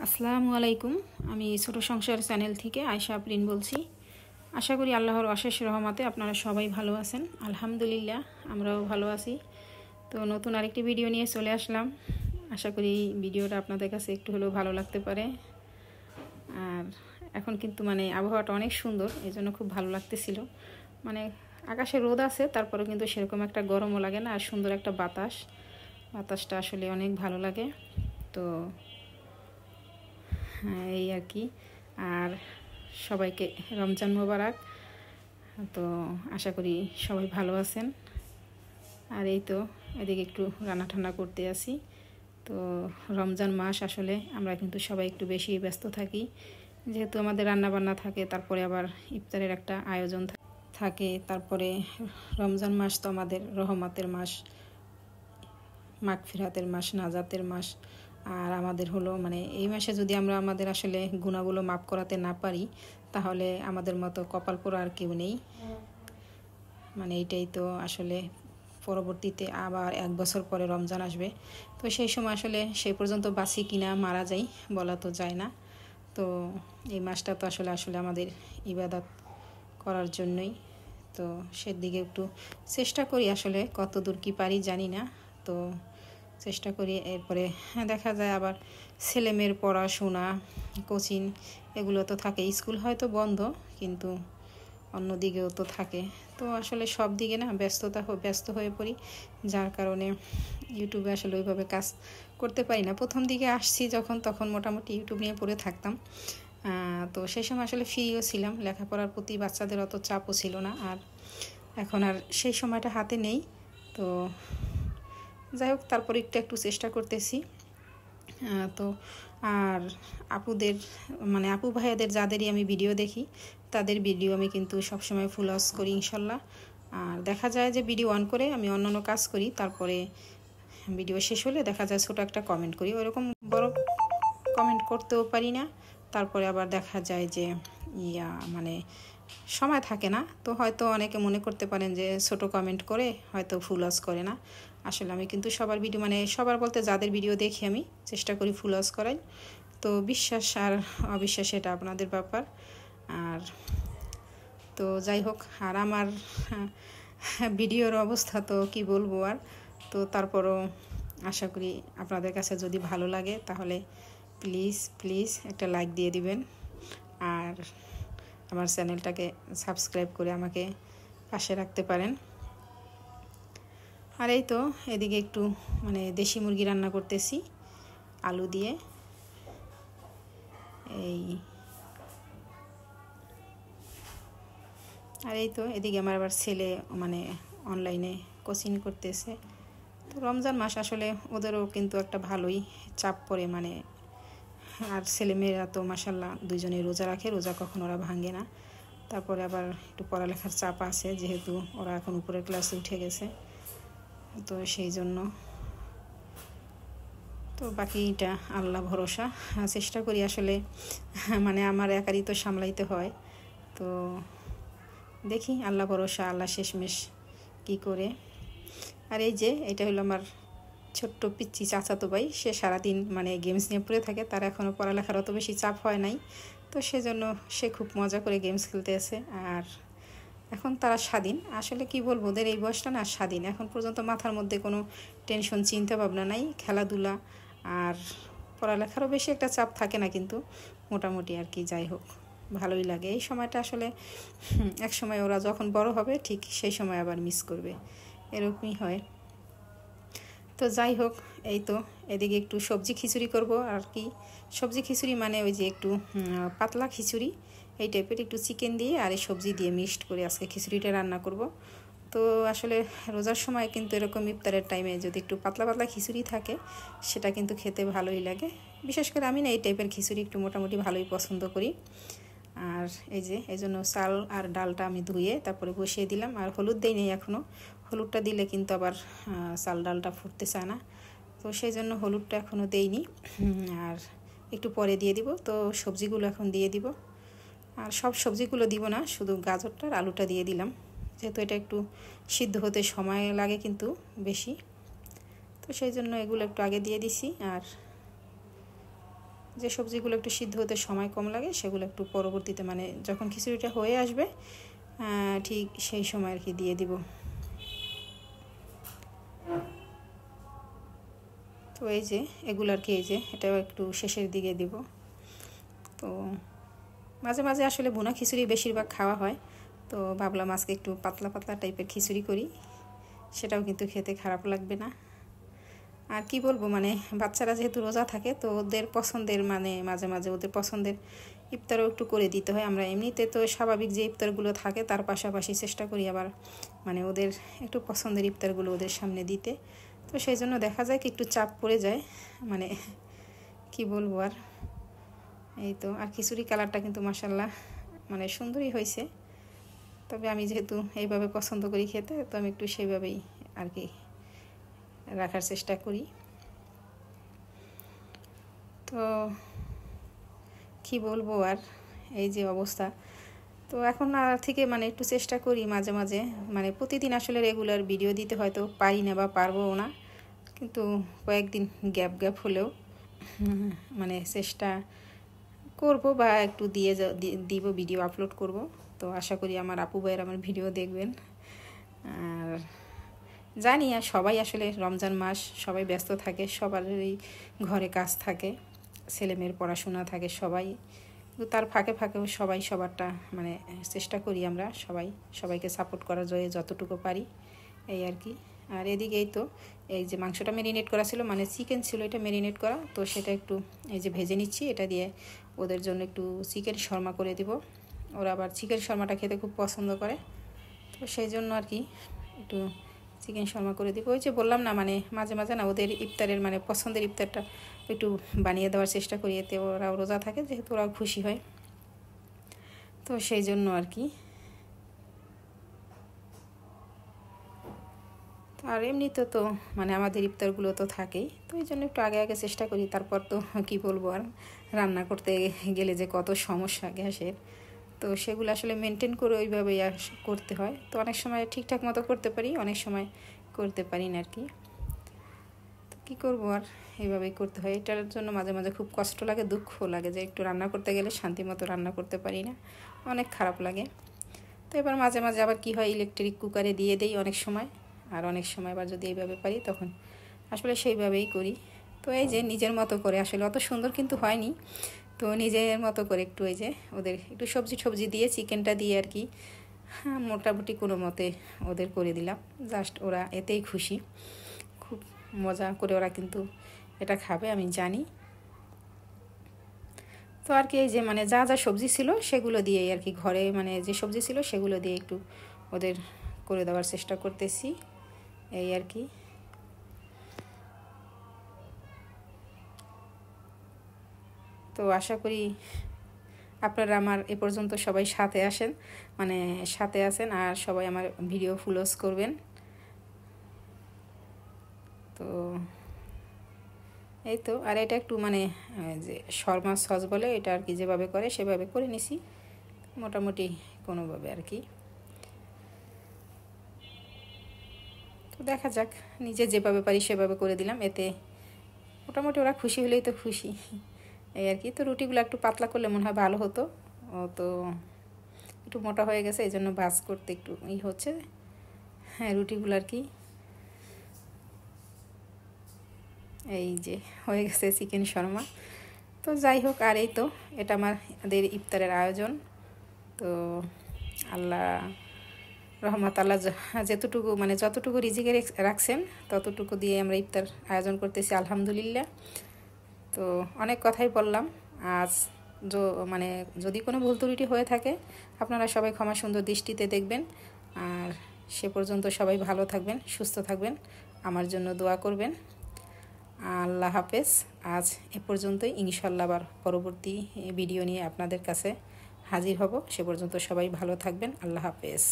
আসসালামু আলাইকুম। আমি ছোট সংসার চ্যানেল থেকে আয়শা আফরিন বলছি। আশা করি আল্লাহর অশেষ রহমতে আপনারা সবাই ভালো আছেন। আলহামদুলিল্লাহ, আমরাও ভালো আছি। তো নতুন আরেকটি ভিডিও নিয়ে চলে আসলাম। আশা করি ভিডিওটা আপনাদের কাছে একটু হলেও ভালো লাগতে পারে। আর এখন কিন্তু আবহাওয়াটা অনেক সুন্দর, এই জন্য খুব ভালো লাগতেছিল। আকাশে রোদ আছে, তারপরে কিন্তু সেরকম একটা গরমও লাগে না, আর সুন্দর একটা বাতাসটা আসলে অনেক ভালো লাগে। তো এই আর কি। আর সবাইকে রমজান মোবারক। তো আশা করি সবাই ভালো আছেন। আর এই তো এদিকে একটু রান্না ঠান্না করতে আসি। তো রমজান মাস আসলে আমরা কিন্তু সবাই একটু বেশি ব্যস্ত থাকি, যেহেতু আমাদের রান্না বান্না থাকে, তারপরে আবার ইফতারের একটা আয়োজন থাকে। তারপরে রমজান মাস তো আমাদের রহমতের মাস, মাগফিরাতের মাস, নাজাতের মাস। আর আমাদের হলো এই মাসে যদি আমরা আমাদের আসলে গুনাহগুলো মাফ করাতে না পারি, তাহলে আমাদের মতো কপাল পোড়া আর কেউ নেই। এইটাই তো আসলে। পরবর্তীতে আবার 1 বছর পরে রমজান আসবে। তো সেই সময় আসলে সেই পর্যন্ত বাঁচি কিনা মারা যাই বলা তো যায় না। তো এই মাসটা তো আসলে আমাদের ইবাদত করার জন্যই। তো সেদিকে একটু চেষ্টা করি, আসলে কত দূর কী পারি জানি না। তো চেষ্টা করি। এরপরে দেখা যায় আবার ছেলেমেয়ের পড়াশোনা, কোচিং এগুলো তো থাকে। স্কুল হয়তো বন্ধ, কিন্তু অন্যদিকেও তো থাকে। তো আসলে সব দিকে না ব্যস্ত হয়ে পড়ি, যার কারণে ইউটিউবে আসলে ওইভাবে কাজ করতে পারি না। প্রথম দিকে আসছি যখন, তখন মোটামুটি ইউটিউব নিয়ে পড়ে থাকতাম। তো সেই সময় আসলে ফ্রিও ছিলাম, লেখাপড়ার প্রতি বাচ্চাদের অত চাপও ছিল না। আর এখন আর সেই সময়টা হাতে নেই। তো যাই হোক, তারপর একটু চেষ্টা করতেছি। তো আর আপুদের আপু ভাইয়াদের যাদেরই আমি ভিডিও দেখি, তাদের ভিডিও আমি কিন্তু সবসময় ফুল ওয়াচ করি ইনশাল্লাহ। আর দেখা যায় যে ভিডিও অন করে আমি অন্যান্য কাজ করি, তারপরে ভিডিও শেষ হলে দেখা যায় ছোটো একটা কমেন্ট করি। ওইরকম বড় কমেন্ট করতেও পারি না। তারপরে আবার দেখা যায় যে সময় থাকে না। তো হয়তো অনেকে মনে করতে পারেন যে ছোট কমেন্ট করে হয়তো ফুল ওয়াচ করে না। আসলে আমি কিন্তু সবার ভিডিও সবার বলতে যাদের ভিডিও দেখি আমি চেষ্টা করি ফুল ওয়াচ করাই। তো বিশ্বাস আর অবিশ্বাস এটা আপনাদের ব্যাপার। আর তো যাই হোক, আর আমার ভিডিওর অবস্থা তো কি বলবো আর। তো তারপরও আশা করি আপনাদের কাছে যদি ভালো লাগে, তাহলে প্লিজ একটা লাইক দিয়ে দিবেন। আর আমার চ্যানেলটাকে সাবস্ক্রাইব করে আমাকে পাশে রাখতে পারেন। আর এই তো এদিকে একটু দেশি মুরগি রান্না করতেছি আলু দিয়ে। আর এই তো এদিকে আমার আবার ছেলে অনলাইনে কোচিং করতেছে। তো রমজান মাস আসলে ওদেরও কিন্তু একটা ভালোই চাপ পড়ে। আর ছেলেমেয়েরা তো মাশাল্লাহ দুজনেই রোজা রাখে, রোজা কখনো ওরা ভাঙে না। তারপরে আবার একটু পড়ালেখার চাপ আছে, যেহেতু ওরা এখন উপরের ক্লাসে উঠে গেছে। তো সেই জন্য তো বাকিটা আল্লাহ ভরসা। চেষ্টা করি আসলে, আমার একারই তো সামলাইতে হয়। তো দেখি আল্লাহ ভরসা, আল্লাহ শেষমেশ কী করে। আর এই যে এটা হলো আমার ছোট্ট পিচ্চি চাচাতো ভাই। সে সারাদিন গেমস নিয়ে পড়ে থাকে, তার এখনও পড়ালেখার অত বেশি চাপ হয় নাই। তো সেজন্য সে খুব মজা করে গেমস খেলতে আছে। আর এখন তারা স্বাধীন। আসলে কি বলবো, ওদের এই বয়সটা না স্বাধীন। এখন পর্যন্ত মাথার মধ্যে কোনো টেনশন, চিন্তা ভাবনা নাই। খেলাধুলা আর পড়ালেখারও বেশি একটা চাপ থাকে না, কিন্তু মোটামুটি আর কি। যাই হোক, ভালোই লাগে এই সময়টা আসলে। এক সময় ওরা যখন বড় হবে, ঠিক সেই সময় আবার মিস করবে, এরকমই হয়। তো যাই হোক, এই তো এদিকে একটু সবজি খিচুড়ি করব আর কি। সবজি খিচুড়ি ওই যে একটু পাতলা খিচুড়ি, এই টাইপের একটু চিকেন দিয়ে আর এই সবজি দিয়ে মিক্সড করে আজকে খিচুড়িটা রান্না করব। তো আসলে রোজার সময় কিন্তু এরকম ইফতারের টাইমে যদি একটু পাতলা পাতলা খিচুড়ি থাকে, সেটা কিন্তু খেতে ভালোই লাগে। বিশেষ করে আমি না এই টাইপের খিচুড়ি একটু মোটামুটি ভালোই পছন্দ করি। আর এই জন্য চাল আর ডালটা আমি ধুয়ে তারপরে বসিয়ে দিলাম। আর হলুদ দেই নেই এখনও। হলুদটা দিলে কিন্তু আবার চাল ডালটা ফুটতে চায় না। তো সেই জন্য হলুদটা এখনও দেইনি। আর একটু পরে দিয়ে দিব। তো সবজিগুলো এখন দিয়ে দিব। আর সব সবজিগুলো দিব না, শুধু গাজরটা আর আলুটা দিয়ে দিলাম, যেহেতু এটা একটু সিদ্ধ হতে সময় লাগে কিন্তু বেশি। তো সেই জন্য এগুলো একটু আগে দিয়ে দিছি। আর যে সবজিগুলো একটু সিদ্ধ হতে সময় কম লাগে সেগুলো একটু পরবর্তীতে মানে যখন খিচুড়িটা হয়ে আসবে ঠিক সেই সময় আর কি দিয়ে দিব। তো এই যে এগুলো আর কি, এই যে এটাও একটু শেষের দিকে দিব। তো মাঝে মাঝে আসলে ভুনা খিচুড়ি বেশিরভাগ খাওয়া হয়, তো ভাবলাম আজকে একটু পাতলা পাতলা টাইপের খিচুড়ি করি, সেটাও কিন্তু খেতে খারাপ লাগবে না। আর কি বলবো, মানে বাচ্চারা যেহেতু রোজা থাকে তো ওদের পছন্দের মানে মাঝে মাঝে ওদের পছন্দের ইফতারও একটু করে দিতে হয়। আমরা এমনিতে তো স্বাভাবিক যে ইফতারগুলো থাকে তার পাশাপাশি চেষ্টা করি আবার মানে ওদের একটু পছন্দের ইফতারগুলো ওদের সামনে দিতে। তো সেই জন্য দেখা যায় কি একটু চাপ পড়ে যায়, মানে কি বলবো আর। এই তো, আর খিচুড়ি কালারটা কিন্তু মাশাল্লাহ মানে সুন্দরই হয়েছে। তবে আমি যেহেতু এইভাবে পছন্দ করি খেতে, তো আমি একটু সেইভাবেই আর কি রাখার চেষ্টা করি। তো কি বলবো আর, এই যে অবস্থা। তো এখন থেকে মানে একটু চেষ্টা করি মাঝে মাঝে, মানে প্রতিদিন আসলে রেগুলার ভিডিও দিতে হয়তো পারি না বা পারবো না, কিন্তু কয়েকদিন গ্যাপ গ্যাপ হলেও মানে চেষ্টা করব বা একটু দিব, ভিডিও আপলোড করব। তো আশা করি আমার আপু ভাইয়ের আমার ভিডিও দেখবেন। আর জানি আর সবাই আসলে রমজান মাস সবাই ব্যস্ত থাকে, সবারই ঘরে কাজ থাকে, ছেলেমেয়ের পড়াশোনা থাকে সবাই, কিন্তু তার ফাঁকে ফাঁকেও সবাই সবারটা মানে চেষ্টা করি আমরা সবাইকে সাপোর্ট করার জন্য যতটুকু পারি, এই আর কি। আর এদিকে এই তো এই যে মাংসটা ম্যারিনেট করা ছিল, মানে চিকেন ছিল এটা ম্যারিনেট করা, তো সেটা একটু এই যে ভেজে নিচ্ছি। এটা দিয়ে ওদের জন্য একটু চিকেন শর্মা করে দিব, ওরা আবার চিকেন শর্মাটা খেতে খুব পছন্দ করে, তো সেই জন্য আর কি একটু চিকেন শর্মা করে দিব। ওই যে বললাম না, মানে মাঝে মাঝে না ওদের ইফতারের মানে পছন্দের ইফতারটা একটু বানিয়ে দেওয়ার চেষ্টা করি, এতে ওরাও রোজা থাকে যেহেতু ওরাও খুশি হয়, তো সেই জন্য আর কি। আর এমনিতে তো মানে আমাদের ইফতারগুলো তো থাকেই, তো এই জন্য একটু আগে আগে চেষ্টা করি। তারপর তো কি বলবো আর, রান্না করতে গেলে যে কত সমস্যা গ্যাসের, তো সেগুলো আসলে মেনটেন করে ওইভাবেই করতে হয়। তো অনেক সময় ঠিকঠাক মতো করতে পারি, অনেক সময় করতে পারি না আর কি। তো কী করবো আর, এইভাবেই করতে হয়। এটার জন্য মাঝে মাঝে খুব কষ্ট লাগে, দুঃখ লাগে যে একটু রান্না করতে গেলে শান্তি মতো রান্না করতে পারি না, অনেক খারাপ লাগে। তো এবার মাঝে মাঝে আবার কি হয়, ইলেকট্রিক কুকারে দিয়ে দেই অনেক সময়, আর অনেক সময় আবার যদি এইভাবে পারি তখন আসলে সেইভাবেই করি। তো এই যে নিজের মতো করে, আসলে অত সুন্দর কিন্তু হয়নি, তো নিজের মতো করে একটু এই যে ওদের একটু সবজি দিয়ে চিকেনটা দিয়ে আর কি মোটামুটি কোনো মতে ওদের করে দিলাম, জাস্ট ওরা এতেই খুশি, খুব মজা করে ওরা কিন্তু এটা খাবে আমি জানি। তো আর কি এই যে মানে যা যা সবজি ছিল সেগুলো দিয়েই আর কি, ঘরে মানে যে সবজি ছিল সেগুলো দিয়ে একটু ওদের করে দেওয়ার চেষ্টা করতেছি, এই আর কি। তো আশা করি আপনারা আমার এ পর্যন্ত সবাই সাথে আছেন আর সবাই আমার ভিডিও ফলোস করবেন। তো এই তো, আর এটা একটু মানে যে শর্মা সস বলে এটা আর কি, যেভাবে করে সেভাবে করে নিছি মোটামুটি কোনোভাবে আর কি। তো দেখা যাক, নিজে যেভাবে পারি সেভাবে করে দিলাম, এতে মোটামুটি ওরা খুশি হলেই তো খুশি, এই আর কি। তো রুটিগুলো একটু পাতলা করলে মনে হয় ভালো হতো, তো একটু মোটা হয়ে গেছে, এই জন্য ভাজ করতে একটু হচ্ছে। হ্যাঁ, রুটিগুলো আর কি। এই যে হয়ে গেছে চিকেন শর্মা। তো যাই হোক, আর এই তো এটা আমাদের ইফতারের আয়োজন। তো আল্লাহ রহমত, আল্লাহ যতটুকু রিজিকে রাখছেন ততটুকু দিয়ে আমরা ইফতার আয়োজন করতেছি আলহামদুলিল্লাহ। তো অনেক কথাই বললাম আজ, মানে যদি কোনো ভুল ত্রুটি হয়ে থাকে আপনারা সবাই ক্ষমা সুন্দর দৃষ্টিতে দেখবেন। আর সে পর্যন্ত সবাই ভালো থাকবেন, সুস্থ থাকবেন, আমার জন্য দোয়া করবেন। আল্লাহ হাফেজ। আজ এ পর্যন্তই, ইনশাল্লাহ আবার পরবর্তী ভিডিও নিয়ে আপনাদের কাছে হাজির হব। সে পর্যন্ত সবাই ভালো থাকবেন। আল্লাহ হাফেজ।